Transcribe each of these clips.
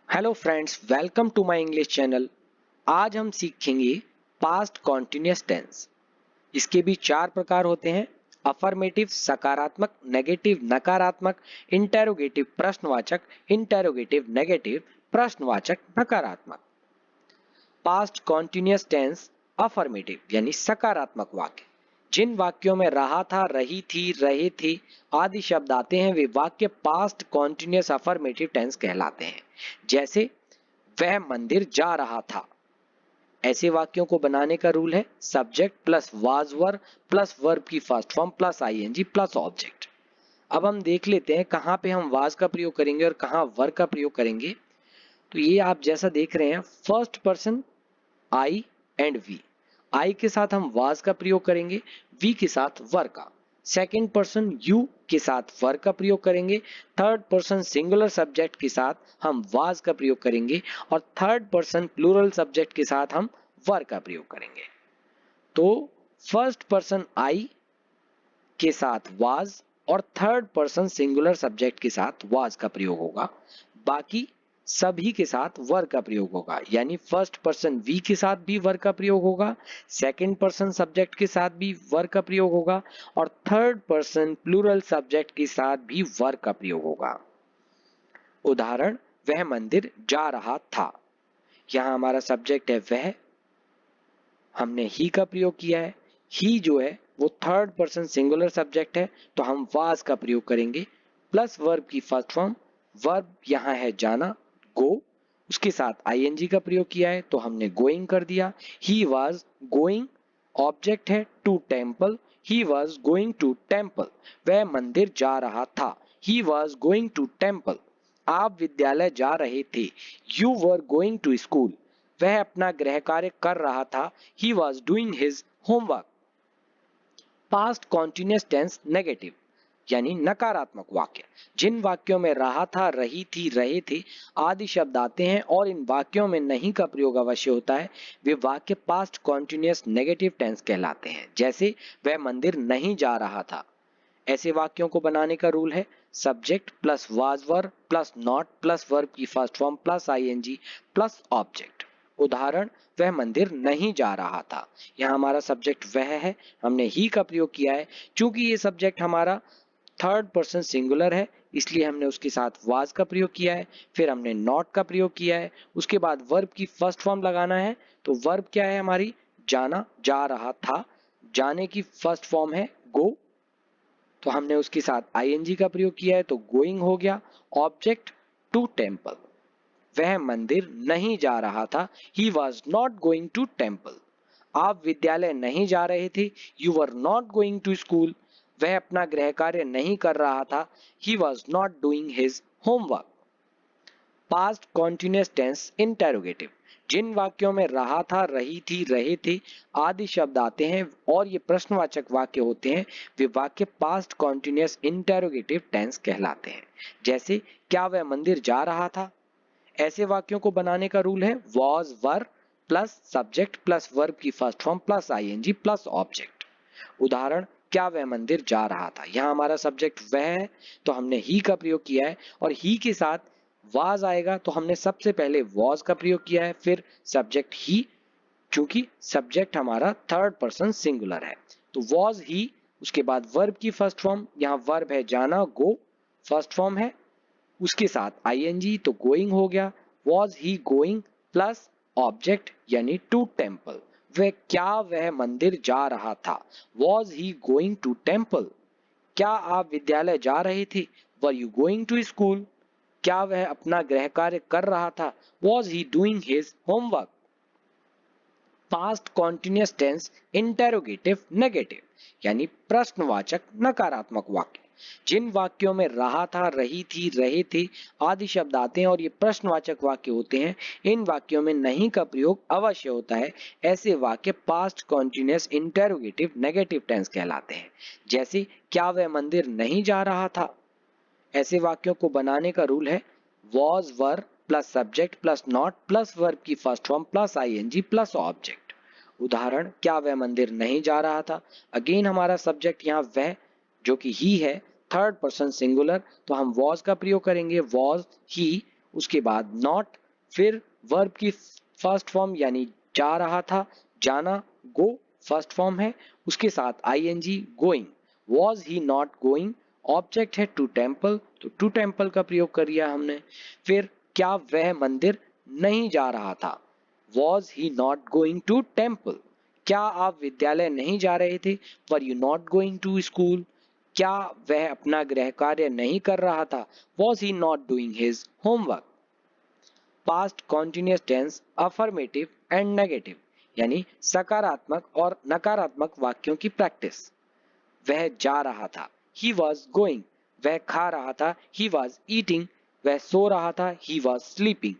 Hello friends, welcome to my English channel. आज हम सीखेंगे पास्ट कॉन्टिन्यूअस टेंस। इसके भी चार प्रकार होते हैं: अफर्मेटिव सकारात्मक, नेगेटिव नकारात्मक, इंटेरोगेटिव प्रश्नवाचक, इंटेरोगेटिव नेगेटिव प्रश्नवाचक नकारात्मक। पास्ट कॉन्टिन्यूअस टेंस अफर्मेटिव यानी सकारात्मक वाक्य। जिन वाक्यों में रहा था, रही थी, रहे थे आदि शब्द आते हैं वे वाक्य पास्ट कॉन्टिन्यूअस अफर्मेटिव टेंस कहलाते हैं। जैसे वह मंदिर जा रहा था। ऐसे वाक्यों को बनाने का रूल है subject plus was verb plus verb की first form plus ING plus object. अब हम देख लेते हैं कहाँ पे हम वाज का प्रयोग करेंगे और कहाँ वर्ब का प्रयोग करेंगे। तो ये आप जैसा देख रहे हैं, first person I and we. I के साथ हम वाज का प्रयोग करेंगे, वी के साथ वर का। सेकेंड पर्सन यू के साथ वर का प्रयोग करेंगे। थर्ड पर्सन सिंगुलर सब्जेक्ट के साथ हम वाज का प्रयोग करेंगे और थर्ड पर्सन प्लूरल सब्जेक्ट के साथ हम वर का प्रयोग करेंगे। तो फर्स्ट पर्सन आई के साथ वाज और थर्ड पर्सन सिंगुलर सब्जेक्ट के साथ वाज का प्रयोग होगा। बाकी सभी के साथ वर का प्रयोग होगा, यानी फर्स्ट पर्सन वी के साथ भी वर का प्रयोग होगा, सेकंड पर्सन सब्जेक्ट के साथ भी वर का प्रयोग होगा और थर्ड पर्सन प्लूरल सब्जेक्ट के साथ भी वर का प्रयोग होगा। उदाहरण, वह मंदिर जा रहा था। यहां हमारा सब्जेक्ट है वह, हमने ही का प्रयोग किया है। ही जो है वो थर्ड पर्सन सिंगुलर सब्जेक्ट है, तो हम वाज का प्रयोग करेंगे प्लस वर्ब की फर्स्ट फॉर्म। वर्ब यहाँ है जाना, गो, उसके साथ आईएनजी का प्रयोग किया है तो हमने गोइंग कर दिया। He was going. ऑब्जेक्ट है to temple, he was going to temple. वह मंदिर जा रहा था, he was going to temple. आप विद्यालय जा रहे थे, you were going to school. वह अपना गृह कार्य कर रहा था, he was doing his homework. Past continuous tense negative यानी नकारात्मक वाक्य। जिन वाक्यों में रहा था, रही थी, रहे थे आदि शब्द आते हैं और इन वाक्यों में नहीं का प्रयोग अवश्य होता है वे वाक्य पास्ट कॉन्टिन्यूअस नेगेटिव टेंस कहलाते हैं। जैसे वह मंदिर नहीं जा रहा था। ऐसे वाक्यों को बनाने का रूल है subject plus was verb plus not plus verb की first form plus ING plus object. उदाहरण, वह मंदिर नहीं जा रहा था। यहाँ हमारा सब्जेक्ट वह है, हमने ही का प्रयोग किया है। चूंकि ये सब्जेक्ट हमारा थर्ड पर्सन सिंगुलर है इसलिए हमने उसके साथ वाज का प्रयोग किया है। फिर हमने नॉट का प्रयोग किया है, उसके बाद वर्ब की फर्स्ट फॉर्म लगाना है। तो वर्ब क्या है हमारी, जाना, जा रहा था। जाने की फर्स्ट फॉर्म है गो, तो हमने उसके साथ आईएनजी का प्रयोग किया है तो गोइंग हो गया। ऑब्जेक्ट टू टेम्पल, वह मंदिर नहीं जा रहा था, he was not going to temple. आप विद्यालय नहीं जा रहे थे, you were not going to school. वह अपना गृह कार्य नहीं कर रहा था, he was not doing his homework. Past continuous tense interrogative. जिन वाक्यों में रहा था, रही थी, रहे थे आदि शब्द आते हैं और ये प्रश्नवाचक वाक्य होते हैं वे वाक्य पास्ट कॉन्टिन्यूअस इंटेरोगेटिव टेंस कहलाते हैं। जैसे, क्या वह मंदिर जा रहा था। ऐसे वाक्यों को बनाने का रूल है was were plus subject plus verb की first form plus ING plus object. उदाहरण, क्या वह मंदिर जा रहा था। यहाँ हमारा सब्जेक्ट वह है तो हमने ही का प्रयोग किया है और ही के साथ वाज आएगा तो हमने सबसे पहले वॉज का प्रयोग किया है, फिर सब्जेक्ट ही, चूंकि सब्जेक्ट हमारा थर्ड पर्सन सिंगुलर है तो वॉज ही। उसके बाद वर्ब की फर्स्ट फॉर्म, यहाँ वर्ब है जाना, गो, फर्स्ट फॉर्म है, उसके साथ आईएनजी तो गोइंग हो गया। Was he going plus object यानी टू टेम्पल। वह मंदिर जा रहा था, was he going to temple. क्या आप विद्यालय जा रहे थे, were you going to school. क्या वह अपना गृह कार्य कर रहा था, was he doing his homework. Past continuous tense interrogative negative यानी प्रश्नवाचक नकारात्मक वाक्य। जिन वाक्यों में रहा था, रही थी, रहे थे आदि शब्द आते हैं और ये प्रश्नवाचक वाक्य होते हैं इन वाक्यों में नहीं का प्रयोग अवश्य होता है। ऐसे वाक्य past continuous interrogative negative tense कहलाते हैं। जैसे, क्या वह मंदिर नहीं जा रहा था। ऐसे वाक्यों को बनाने का रूल है was were plus subject plus not plus verb की first form plus ING plus object. उदाहरण, क्या वह मंदिर नहीं जा रहा था। अगेन हमारा सब्जेक्ट यहाँ वह जो कि ही है, थर्ड पर्सन सिंगुलर, तो हम वॉज का प्रयोग करेंगे वॉज ही। उसके बाद नॉट, फिर वर्ब की फर्स्ट फॉर्म यानी जा रहा था, जाना, गो फर्स्ट फॉर्म है, उसके साथ ING going. Was he not going, object है टू टेम्पल, तो टू टेम्पल का प्रयोग कर लिया हमने। फिर क्या वह मंदिर नहीं जा रहा था, was he not going to temple. क्या आप विद्यालय नहीं जा रहे थे, were you not going to school. क्या वह अपना गृह कार्य नहीं कर रहा था, was he not doing his homework. Past continuous tense affirmative and negative यानी सकारात्मक और नकारात्मक वाक्यों की प्रैक्टिस। वह जा रहा था, ही वॉज गोइंग। वह खा रहा था, ही वॉज ईटिंग। वह सो रहा था, ही वॉज स्लीपिंग।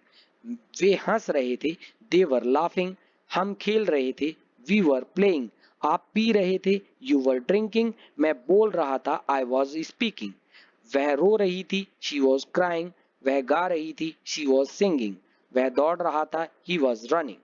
वे हंस रहे थे, दे वर लाफिंग। हम खेल रहे थे, वी वर प्लेइंग। आप पी रहे थे, यू वर ड्रिंकिंग। मैं बोल रहा था, आई वॉज स्पीकिंग। वह रो रही थी, शी वॉज क्राइंग। वह गा रही थी, शी वॉज सिंगिंग। वह दौड़ रहा था, ही वॉज रनिंग।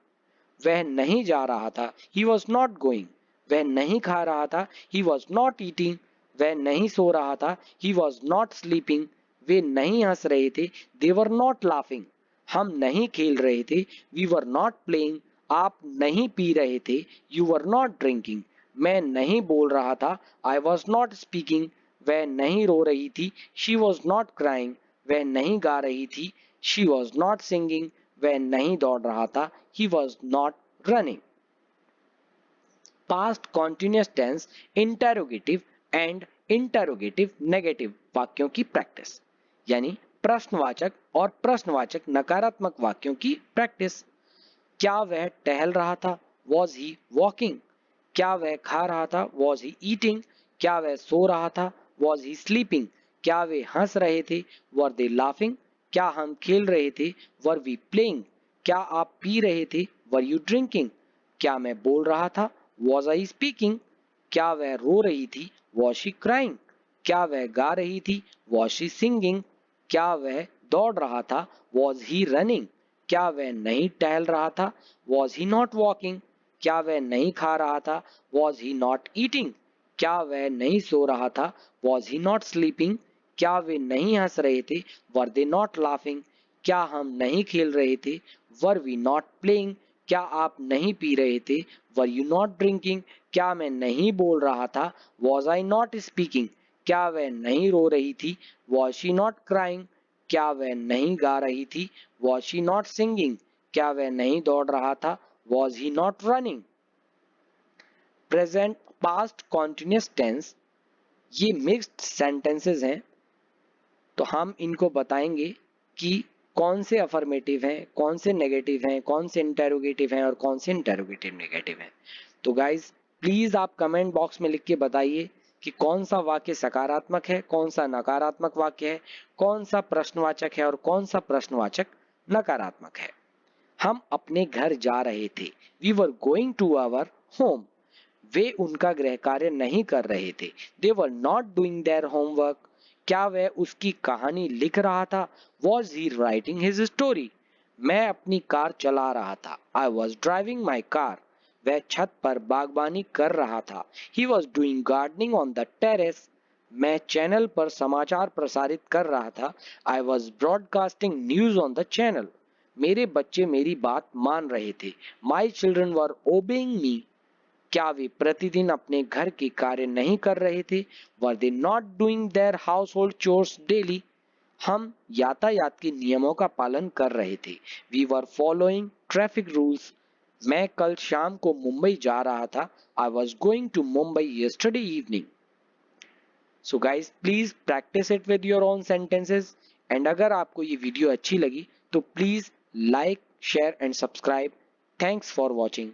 वह नहीं जा रहा था, ही वॉज नॉट गोइंग। वह नहीं खा रहा था, ही वॉज नॉट ईटिंग। वह नहीं सो रहा था, ही वॉज नॉट स्लीपिंग। वे नहीं हंस रहे थे, दे वर नॉट लाफिंग। हम नहीं खेल रहे थे, वी वर नॉट प्लेइंग। आप नहीं पी रहे थे, यू वर नॉट ड्रिंकिंग। मैं नहीं बोल रहा था, आई वॉज नॉट स्पीकिंग। वह नहीं रो रही थी, शी वॉज नॉट क्राइंग। वह नहीं गा रही थी, शी वॉज नॉट सिंगिंग। वह नहीं दौड़ रहा था, he was not running. Past continuous tense interrogative and interrogative negative वाक्यों की प्रैक्टिस यानी प्रश्नवाचक और प्रश्नवाचक नकारात्मक वाक्यों की प्रैक्टिस। क्या वह टहल रहा था, was he walking। क्या वह खा रहा था, was he eating। क्या वह सो रहा था, was he sleeping। क्या वे हंस रहे थे, were they laughing। क्या हम खेल रहे थे, were we playing। क्या आप पी रहे थे, वर यू ड्रिंकिंग। क्या मैं बोल रहा था, वॉज आई स्पीकिंग। क्या वह रो रही थी, वॉज शी क्राइंग। क्या वह गा रही थी, वॉज शी सिंगिंग। क्या वह दौड़ रहा था, वॉज ही रनिंग। क्या वह नहीं टहल रहा था, वॉज ही नॉट वॉकिंग। क्या वह नहीं खा रहा था, वॉज ही नॉट ईटिंग। क्या वह नहीं सो रहा था, वॉज ही नॉट स्लीपिंग। क्या वे नहीं हंस रहे थे, वर दे नॉट लाफिंग। क्या हम नहीं खेल रहे थे, वर वी नॉट प्लेइंग। क्या आप नहीं पी रहे थे, वर यू नॉट ड्रिंकिंग। क्या मैं नहीं बोल रहा था, वॉज आई नॉट स्पीकिंग। क्या वह नहीं रो रही थी, वॉज शी नॉट क्राइंग। क्या वह नहीं गा रही थी, वॉज शी नॉट सिंगिंग। क्या वह नहीं दौड़ रहा था, was he not running. Present past continuous tense ये मिक्स्ड सेंटेंसेस हैं, तो हम इनको बताएंगे कि कौन से अफर्मेटिव हैं, कौन से नेगेटिव हैं, कौन से इंटेरोगेटिव हैं और कौन से इंटेरोगेटिव नेगेटिव हैं। तो गाइज प्लीज आप कमेंट बॉक्स में लिख के बताइए कि कौन सा वाक्य सकारात्मक है, कौन सा नकारात्मक वाक्य है, कौन सा प्रश्नवाचक है और कौन सा प्रश्नवाचक नकारात्मक है। हम अपने घर जा रहे थे, we were going to our home. वे उनका गृह कार्य नहीं कर रहे थे, they were not doing their homework. क्या वह उसकी कहानी लिख रहा था, was he writing his story. मैं अपनी कार चला रहा था, I was driving my car. वह छत पर बागबानी कर रहा था, he was doing gardening on the terrace. मैं चैनल पर समाचार प्रसारित कर रहा था, I was broadcasting news on the channel. मेरे बच्चे मेरी बात मान रहे थे, माई चिल्ड्रन वर ओबेइंग मी। क्या वे प्रतिदिन अपने घर के कार्य नहीं कर रहे थे, were they not doing their household chores daily. हम यातायात के नियमों का पालन कर रहे थे, we were following traffic rules. मैं कल शाम को मुंबई जा रहा था, I was going to Mumbai yesterday evening. So guys please practice it with your own sentences. And अगर आपको ये वीडियो अच्छी लगी तो please like share and subscribe. Thanks for watching.